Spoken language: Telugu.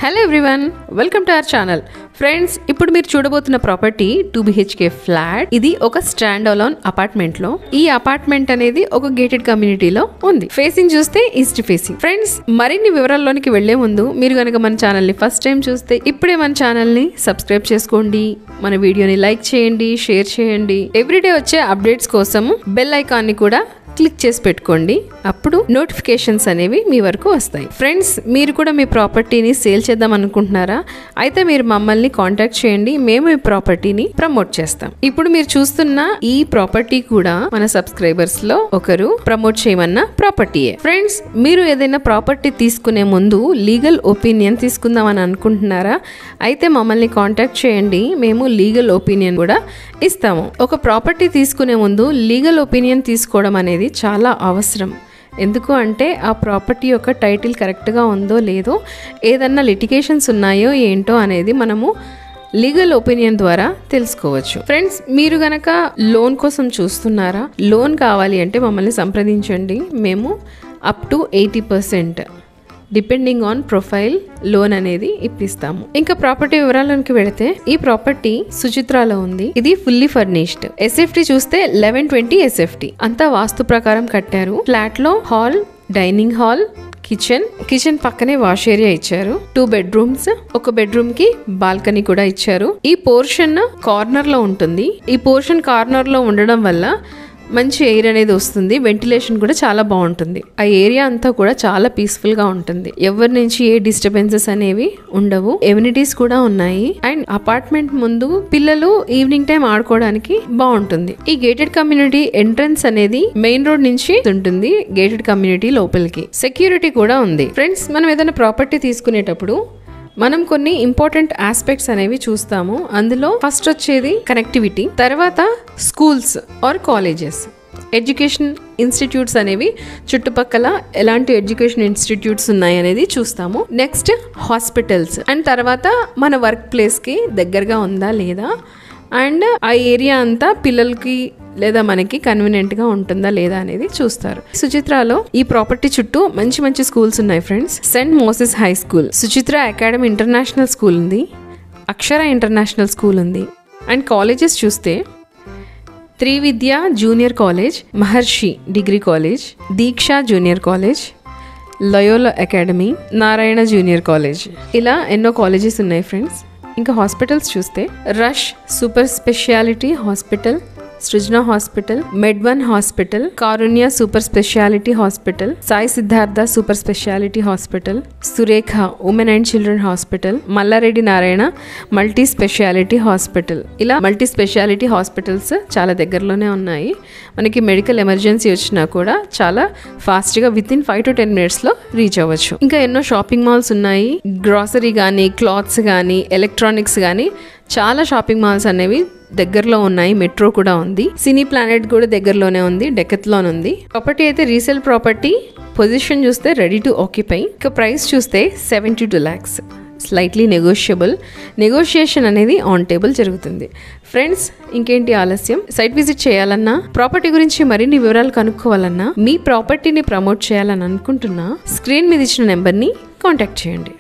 Hello everyone, welcome to our channel. Friends, ఇప్పుడు మీరు చూడబోతున్న ప్రాపర్టీ 2 BHK ఫ్లాట్. ఇది ఒక స్టాండ్ అలోన్ అపార్ట్మెంట్ లో. ఈ అపార్ట్మెంట్ అనేది ఒక గేటెడ్ కమ్యూనిటీలో ఉంది. ఫేసింగ్ చూస్తే ఈస్ట్ ఫేసింగ్. ఫ్రెండ్స్, మరిన్ని వివరాల్లోనికి వెళ్లే ముందు మీరు గనక మన ఛానల్ ని ఫస్ట్ టైం చూస్తే ఇప్పుడే మన ఛానల్ ని సబ్స్క్రైబ్ చేసుకోండి, మన వీడియోని లైక్ చేయండి, షేర్ చేయండి. ఎవ్రీడే వచ్చే అప్డేట్స్ కోసం బెల్ ఐకాన్ ని కూడా క్లిక్ చేసి పెట్టుకోండి. అప్పుడు నోటిఫికేషన్స్ అనేవి మీ వరకు వస్తాయి. ఫ్రెండ్స్, మీరు కూడా మీ ప్రాపర్టీని సేల్ చేద్దాం అనుకుంటున్నారా? అయితే మీరు మమ్మల్ని కాంటాక్ట్ చేయండి, మేము ఈ ప్రాపర్టీని ప్రమోట్ చేస్తాం. ఇప్పుడు మీరు చూస్తున్న ఈ ప్రాపర్టీ కూడా మన సబ్స్క్రైబర్స్ లో ఒకరు ప్రమోట్ చేయమన్న ప్రాపర్టీయే. ఫ్రెండ్స్, మీరు ఏదైనా ప్రాపర్టీ తీసుకునే ముందు లీగల్ ఒపీనియన్ తీసుకుందాం అని అనుకుంటున్నారా? అయితే మమ్మల్ని కాంటాక్ట్ చేయండి, మేము లీగల్ ఒపీనియన్ కూడా ఇస్తాము. ఒక ప్రాపర్టీ తీసుకునే ముందు లీగల్ ఒపీనియన్ తీసుకోవడం అనేది చాలా అవసరం. ఎందుకు అంటే ఆ ప్రాపర్టీ యొక్క టైటిల్ కరెక్ట్గా ఉందో లేదో, ఏదన్నా లిటిగేషన్స్ ఉన్నాయో ఏంటో అనేది మనము లీగల్ ఒపీనియన్ ద్వారా తెలుసుకోవచ్చు. ఫ్రెండ్స్, మీరు గనక లోన్ కోసం చూస్తున్నారా? లోన్ కావాలి అంటే మమ్మల్ని సంప్రదించండి. మేము up to 80% depending on profile loan అనేది ఇప్పిస్తాము. ఇంకా ప్రాపర్టీ వివరాలకు వెళితే, ఈ ప్రాపర్టీ సుచిత్రాలో ఉంది. ఇది ఫుల్లీ ఫర్నిష్డ్. SFT చూస్తే 1120 SFT. అంతా వాస్తు ప్రకారం కట్టారు. ఫ్లాట్ లో హాల్, డైనింగ్ హాల్, కిచెన్ పక్కనే వాష్ ఏరియా ఇచ్చారు. 2 బెడ్రూమ్స్, ఒక బెడ్రూమ్ కి బాల్కనీ కూడా ఇచ్చారు. ఈ పోర్షన్ కార్నర్ లో ఉంటుంది. ఈ పోర్షన్ కార్నర్ లో ఉండడం వల్ల మంచి ఎయిర్ అనేది వస్తుంది. వెంటిలేషన్ కూడా చాలా బాగుంటుంది. ఆ ఏరియా అంతా కూడా చాలా పీస్ఫుల్ గా ఉంటుంది. ఎవరి నుంచి ఏ డిస్టర్బెన్సెస్ అనేవి ఉండవు. ఎమ్యూనిటీస్ కూడా ఉన్నాయి. అండ్ అపార్ట్మెంట్ ముందు పిల్లలు ఈవినింగ్ టైం ఆడుకోవడానికి బాగుంటుంది. ఈ గేటెడ్ కమ్యూనిటీ ఎంట్రన్స్ అనేది మెయిన్ రోడ్ నుంచి ఉంటుంది. గేటెడ్ కమ్యూనిటీ లోపలికి సెక్యూరిటీ కూడా ఉంది. ఫ్రెండ్స్, మనం ఏదైనా ప్రాపర్టీ తీసుకునేటప్పుడు మనం కొన్ని ఇంపార్టెంట్ ఆస్పెక్ట్స్ అనేవి చూస్తాము. అందులో ఫస్ట్ వచ్చేది కనెక్టివిటీ, తర్వాత schools or colleges, education institutes అనేవి చుట్టుపక్కల ఎలాంటి ఎడ్యుకేషన్ ఇన్స్టిట్యూట్స్ ఉన్నాయి అనేది చూస్తాము. నెక్స్ట్ హాస్పిటల్స్, అండ్ తర్వాత మన వర్క్ ప్లేస్కి దగ్గరగా ఉందా లేదా, అండ్ ఆ ఏరియా అంతా పిల్లలకి లేదా మనకి కన్వీనియంట్ గా ఉంటుందా లేదా అనేది చూస్తారు. సుచిత్రాలో ఈ ప్రాపర్టీ చుట్టూ మంచి మంచి స్కూల్స్ ఉన్నాయి. Friends, saint Moses high school, Suchitra academy international school ఉంది, అక్షర ఇంటర్నేషనల్ స్కూల్ ఉంది. అండ్ కాలేజెస్ చూస్తే Trividya junior college, Maharshi degree college, Deeksha junior college, Loyola academy, Narayana junior college, ఇలా ఎన్నో కాలేజెస్ ఉన్నాయి. ఫ్రెండ్స్, ఇంకా హాస్పిటల్స్ చూస్తే rush super speciality hospital, Srujana hospital, మెడ్1 hospital, Karunya super speciality hospital, Sai Siddhartha super speciality hospital, Surekha women and children hospital, Mallareddy Narayana multi speciality hospital, ఇలా మల్టీ స్పెషాలిటీ హాస్పిటల్స్ చాలా దగ్గరలోనే ఉన్నాయి. మనకి మెడికల్ ఎమర్జెన్సీ వచ్చినా కూడా చాలా ఫాస్ట్గా విత్ ఇన్ 5 to 10 minutesలో రీచ్ అవ్వచ్చు. ఇంకా ఎన్నో షాపింగ్ మాల్స్ ఉన్నాయి. గ్రాసరీ కానీ, క్లాత్స్ కానీ, ఎలక్ట్రానిక్స్ కానీ చాలా షాపింగ్ మాల్స్ అనేవి దగ్గరలో ఉన్నాయి. మెట్రో కూడా ఉంది. సినీ ప్లానెట్ కూడా దగ్గరలోనే ఉంది. డెకత్లాన్ ఉంది. ప్రాపర్టీ అయితే రీసేల్ ప్రాపర్టీ. పొజిషన్ చూస్తే రెడీ టు ఆక్యుపై. ఇక ప్రైస్ చూస్తే 72 lakhs. స్లైట్లీ నెగోషియేషన్ అనేది ఆన్ టేబుల్ జరుగుతుంది. ఫ్రెండ్స్, ఇంకేంటి ఆలస్యం? సైట్ విజిట్ చేయాలన్నా, ప్రాపర్టీ గురించి మరిన్ని వివరాలు కనుక్కోవాలన్నా, మీ ప్రాపర్టీని ప్రమోట్ చేయాలని అనుకుంటున్నా, స్క్రీన్ మీద ఇచ్చిన నెంబర్ని కాంటాక్ట్ చేయండి.